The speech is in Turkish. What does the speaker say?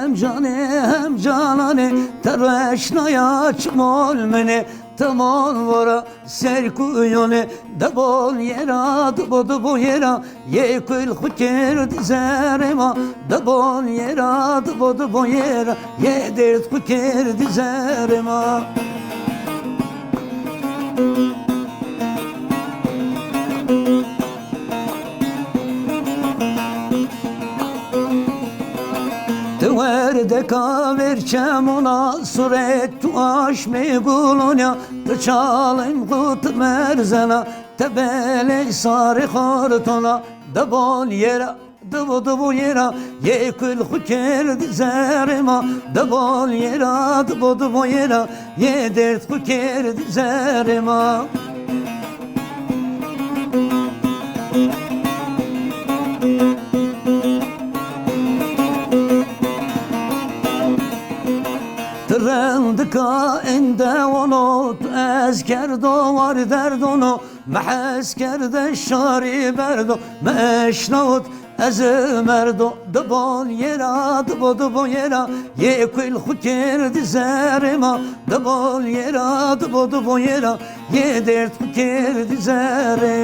hem canane Tereşnaya çmol mene Tamon vara serkuyone Dabol yera dubo yera Yekul huker dizerema Dabol yera dubo yera Yedert huker dizerema Teverde kaverçem ona suret tu aş megulunya Tıçalım kut merzena Tebele sarı kartona Dabol yera dubo yera Yekul huker dizerema Dabol yera dubo yera Yedert huker dizerema Trendika inde onu ezker doğar derdonu Mehaskerde şari berdo meşnaut ezmerdo Dabol yera dubo yera Yekul huker dizerema Dabol yera dubo yera Yedert huker dizerema